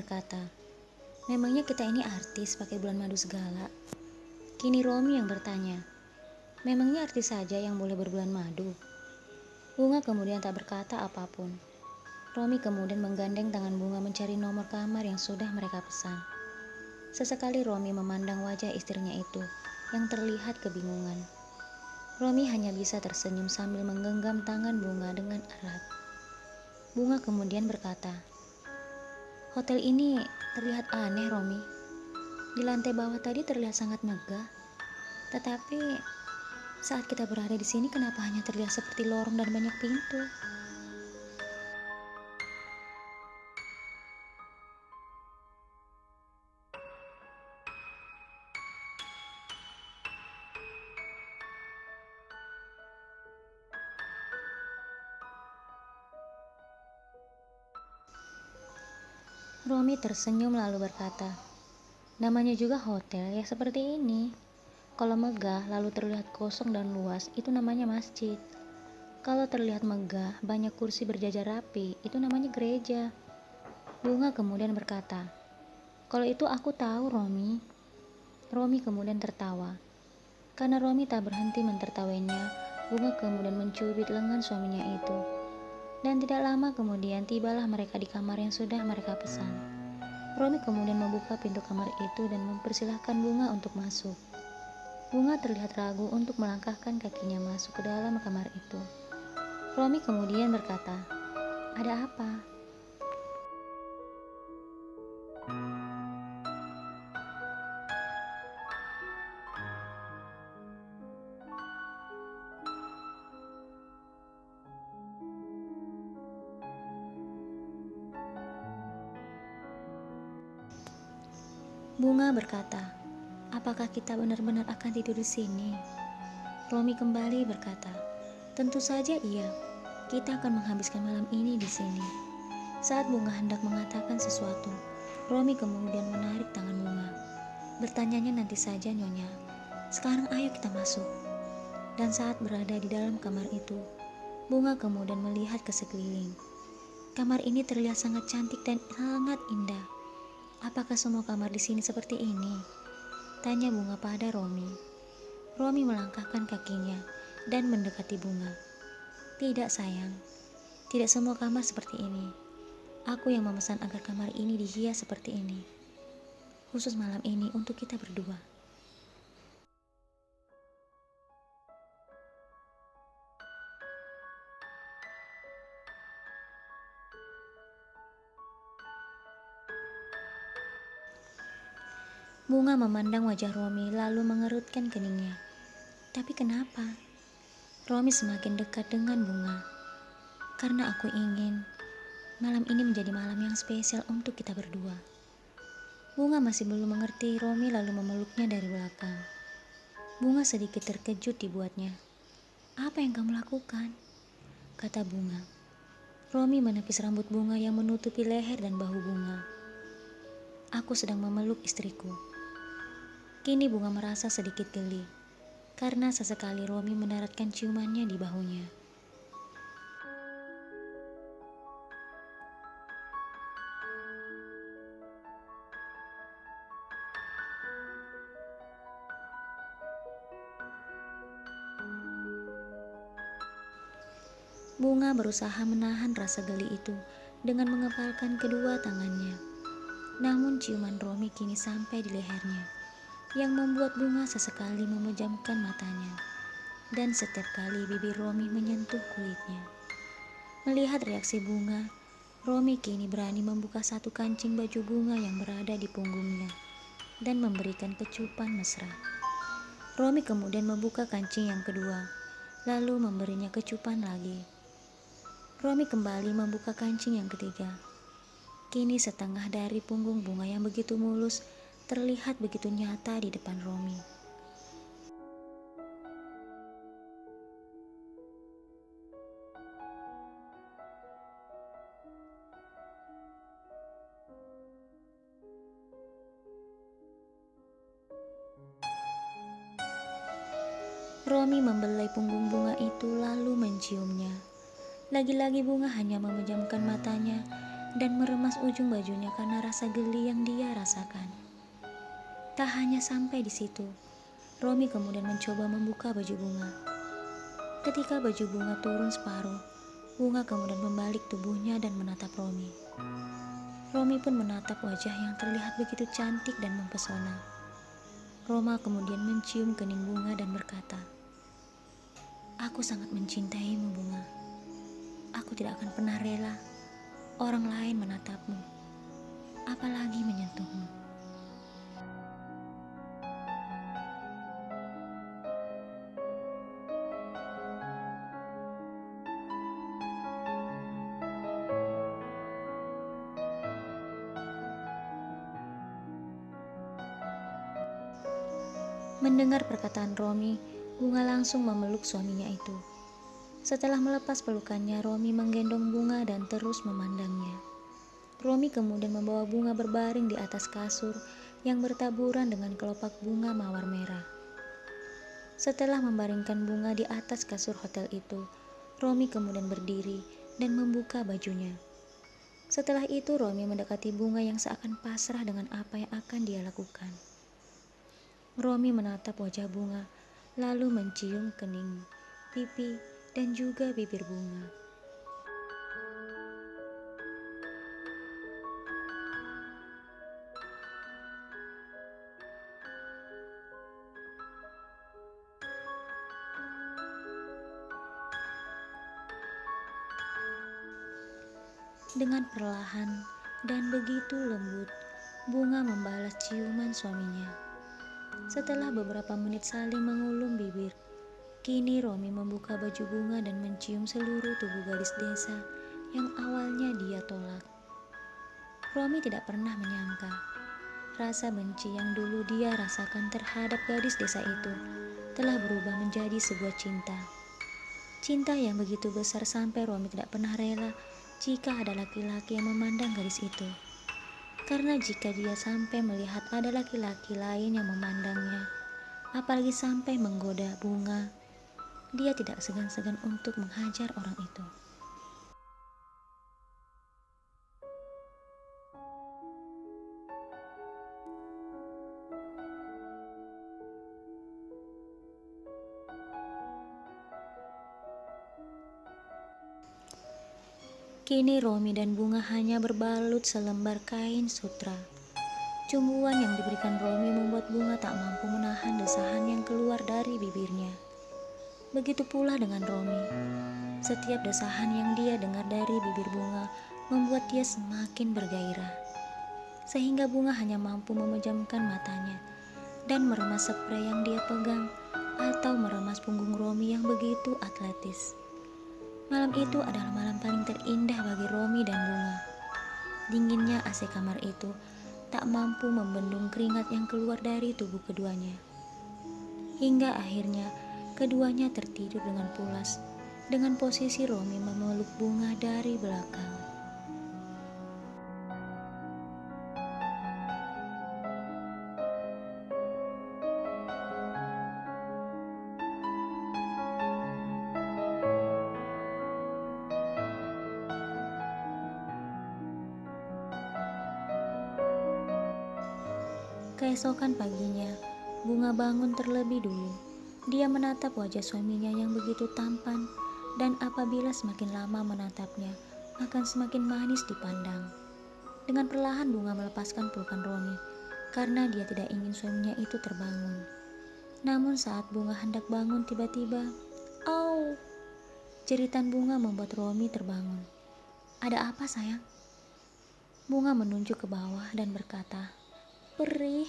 berkata, "Memangnya kita ini artis pakai bulan madu segala?" Kini Romi yang bertanya, "Memangnya artis saja yang boleh berbulan madu?" Bunga kemudian tak berkata apapun. Romi kemudian menggandeng tangan Bunga mencari nomor kamar yang sudah mereka pesan. Sesekali Romi memandang wajah istrinya itu yang terlihat kebingungan. Romi hanya bisa tersenyum sambil menggenggam tangan Bunga dengan erat. Bunga kemudian berkata, "Hotel ini terlihat aneh, Romi. Di lantai bawah tadi terlihat sangat megah, tetapi saat kita berada di sini kenapa hanya terlihat seperti lorong dan banyak pintu?" Romi tersenyum lalu berkata, "Namanya juga hotel ya seperti ini. Kalau megah lalu terlihat kosong dan luas, itu namanya masjid. Kalau terlihat megah, banyak kursi berjajar rapi, itu namanya gereja." Bunga kemudian berkata, "Kalau itu aku tahu, Romi." Romi kemudian tertawa. Karena Romi tak berhenti mentertawainya, Bunga kemudian mencubit lengan suaminya itu. Dan tidak lama kemudian tibalah mereka di kamar yang sudah mereka pesan. Romi kemudian membuka pintu kamar itu dan mempersilahkan Bunga untuk masuk. Bunga terlihat ragu untuk melangkahkan kakinya masuk ke dalam kamar itu. Romi kemudian berkata, "Ada apa?" Bunga berkata, "Apakah kita benar-benar akan tidur di sini?" Romi kembali berkata, "Tentu saja iya. Kita akan menghabiskan malam ini di sini." Saat Bunga hendak mengatakan sesuatu, Romi kemudian menarik tangan Bunga. "Bertanyanya nanti saja, Nyonya. Sekarang ayo kita masuk." Dan saat berada di dalam kamar itu, Bunga kemudian melihat ke sekeliling. Kamar ini terlihat sangat cantik dan sangat indah. "Apakah semua kamar di sini seperti ini?" tanya Bunga pada Romi. Romi melangkahkan kakinya dan mendekati Bunga. "Tidak sayang, tidak semua kamar seperti ini. Aku yang memesan agar kamar ini dihias seperti ini. Khusus malam ini untuk kita berdua." Bunga memandang wajah Romi lalu mengerutkan keningnya. "Tapi kenapa?" Romi semakin dekat dengan Bunga. "Karena aku ingin malam ini menjadi malam yang spesial untuk kita berdua." Bunga masih belum mengerti Romi lalu memeluknya dari belakang. Bunga sedikit terkejut dibuatnya. "Apa yang kamu lakukan?" kata Bunga. Romi menepis rambut Bunga yang menutupi leher dan bahu Bunga. "Aku sedang memeluk istriku." Kini Bunga merasa sedikit geli, karena sesekali Romi mendaratkan ciumannya di bahunya. Bunga berusaha menahan rasa geli itu dengan mengepalkan kedua tangannya. Namun ciuman Romi kini sampai di lehernya, yang membuat Bunga sesekali memejamkan matanya. Dan setiap kali bibir Romi menyentuh kulitnya. Melihat reaksi Bunga, Romi kini berani membuka satu kancing baju Bunga yang berada di punggungnya dan memberikan kecupan mesra. Romi kemudian membuka kancing yang kedua, lalu memberinya kecupan lagi. Romi kembali membuka kancing yang ketiga. Kini setengah dari punggung Bunga yang begitu mulus terlihat begitu nyata di depan Romi. Romi membelai punggung Bunga itu lalu menciumnya. Lagi-lagi Bunga hanya memejamkan matanya dan meremas ujung bajunya karena rasa geli yang dia rasakan. Tak hanya sampai di situ, Romi kemudian mencoba membuka baju bunga. Ketika baju bunga turun separuh, bunga kemudian membalik tubuhnya dan menatap Romi. Romi pun menatap wajah yang terlihat begitu cantik dan mempesona. Roma kemudian mencium kening bunga dan berkata, "Aku sangat mencintaimu, bunga. Aku tidak akan pernah rela orang lain menatapmu, apalagi menyentuhmu." Mendengar perkataan Romi, bunga langsung memeluk suaminya itu. Setelah melepas pelukannya, Romi menggendong bunga dan terus memandangnya. Romi kemudian membawa bunga berbaring di atas kasur yang bertaburan dengan kelopak bunga mawar merah. Setelah membaringkan bunga di atas kasur hotel itu, Romi kemudian berdiri dan membuka bajunya. Setelah itu, Romi mendekati bunga yang seakan pasrah dengan apa yang akan dia lakukan. Romi menatap wajah bunga, lalu mencium kening, pipi, dan juga bibir bunga. Dengan perlahan dan begitu lembut, bunga membalas ciuman suaminya. Setelah beberapa menit saling mengulum bibir, kini Romi membuka baju bunga dan mencium seluruh tubuh gadis desa yang awalnya dia tolak. Romi tidak pernah menyangka rasa benci yang dulu dia rasakan terhadap gadis desa itu telah berubah menjadi sebuah cinta. Cinta yang begitu besar sampai Romi tidak pernah rela jika ada laki-laki yang memandang gadis itu. Karena jika dia sampai melihat ada laki-laki lain yang memandangnya, apalagi sampai menggoda bunga, dia tidak segan-segan untuk menghajar orang itu. Kini Romi dan bunga hanya berbalut selembar kain sutra. Cumbuan yang diberikan Romi membuat bunga tak mampu menahan desahan yang keluar dari bibirnya. Begitu pula dengan Romi. Setiap desahan yang dia dengar dari bibir bunga membuat dia semakin bergairah. Sehingga bunga hanya mampu memejamkan matanya dan meremas spray yang dia pegang atau meremas punggung Romi yang begitu atletis. Malam itu adalah malam paling terindah bagi Romi dan bunga. Dinginnya AC kamar itu tak mampu membendung keringat yang keluar dari tubuh keduanya. Hingga akhirnya keduanya tertidur dengan pulas, dengan posisi Romi memeluk bunga dari belakang. Keesokan paginya, bunga bangun terlebih dulu. Dia menatap wajah suaminya yang begitu tampan, dan apabila semakin lama menatapnya, akan semakin manis dipandang. Dengan perlahan bunga melepaskan pelukan Romi, karena dia tidak ingin suaminya itu terbangun. Namun saat bunga hendak bangun tiba-tiba, "Au!" Jeritan bunga membuat Romi terbangun. "Ada apa, sayang?" Bunga menunjuk ke bawah dan berkata, "Perih."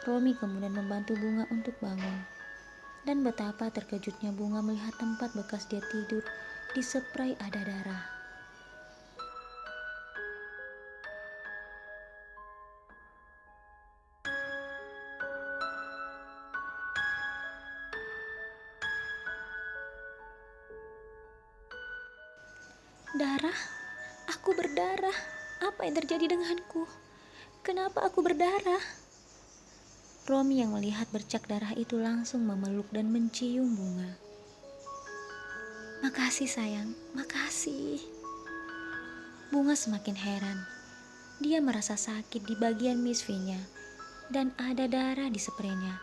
Romi kemudian membantu bunga untuk bangun. Dan betapa terkejutnya bunga melihat tempat bekas dia tidur diseprai ada darah. "Darah? Aku berdarah. Apa yang terjadi denganku? Kenapa aku berdarah?" Romi yang melihat bercak darah itu langsung memeluk dan mencium bunga. "Makasih sayang, makasih." Bunga semakin heran. Dia merasa sakit di bagian misfinya dan ada darah di spraynya.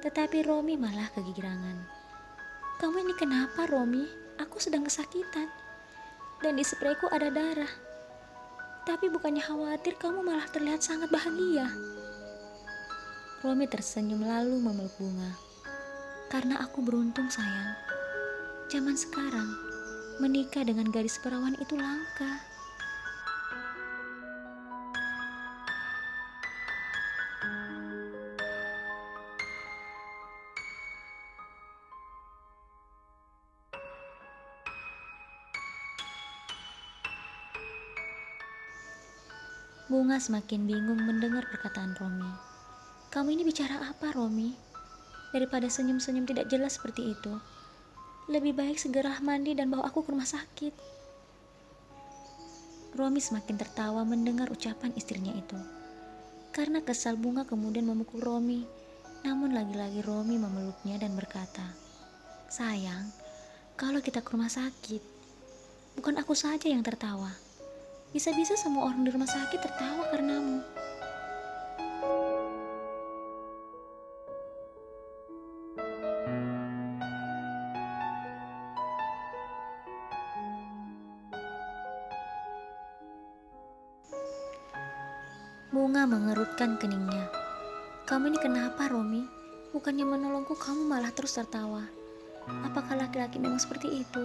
Tetapi Romi malah kegirangan. "Kamu ini kenapa, Romi? Aku sedang kesakitan. Dan di sprayku ada darah. Tapi bukannya khawatir, kamu malah terlihat sangat bahagia." Romi tersenyum lalu memeluk Bunga. "Karena aku beruntung, sayang. Zaman sekarang, menikah dengan gadis perawan itu langka." Bunga semakin bingung mendengar perkataan Romi. "Kamu ini bicara apa, Romi? Daripada senyum-senyum tidak jelas seperti itu, lebih baik segera mandi dan bawa aku ke rumah sakit." Romi semakin tertawa mendengar ucapan istrinya itu. Karena kesal, Bunga kemudian memukul Romi. Namun lagi-lagi Romi memeluknya dan berkata, "Sayang, kalau kita ke rumah sakit, bukan aku saja yang tertawa. Bisa-bisa semua orang di rumah sakit tertawa karenamu." Bunga mengerutkan keningnya. "Kamu ini kenapa, Romi? Bukannya menolongku, kamu malah terus tertawa. Apakah laki-laki memang seperti itu?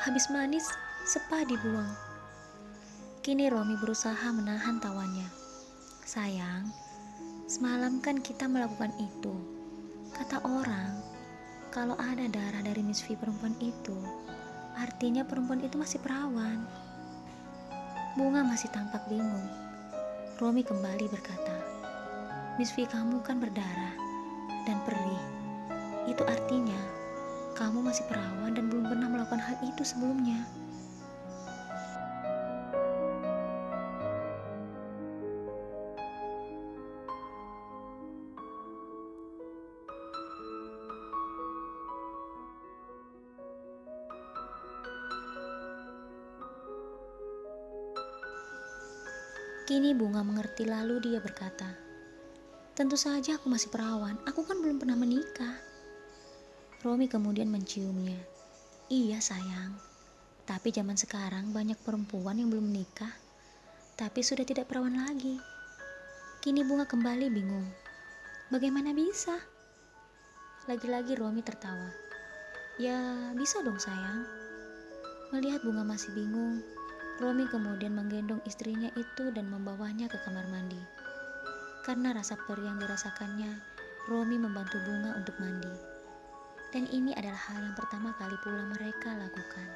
Habis manis, sepah dibuang." Kini Romi berusaha menahan tawanya. "Sayang, semalam kan kita melakukan itu. Kata orang, kalau ada darah dari Miss V perempuan itu, artinya perempuan itu masih perawan." Bunga masih tampak bingung. Romi kembali berkata, "Miss V kamu kan berdarah dan perih. Itu artinya kamu masih perawan dan belum pernah melakukan hal itu sebelumnya." Kini Bunga mengerti lalu dia berkata, "Tentu saja aku masih perawan, aku kan belum pernah menikah." Romi kemudian menciumnya. "Iya sayang, tapi zaman sekarang banyak perempuan yang belum menikah, tapi sudah tidak perawan lagi." Kini Bunga kembali bingung. Bagaimana bisa? Lagi-lagi Romi tertawa. "Ya bisa dong sayang." Melihat Bunga masih bingung, Romi kemudian menggendong istrinya itu dan membawanya ke kamar mandi. Karena rasa perih yang dirasakannya, Romi membantu Bunga untuk mandi. Dan ini adalah hal yang pertama kali pula mereka lakukan.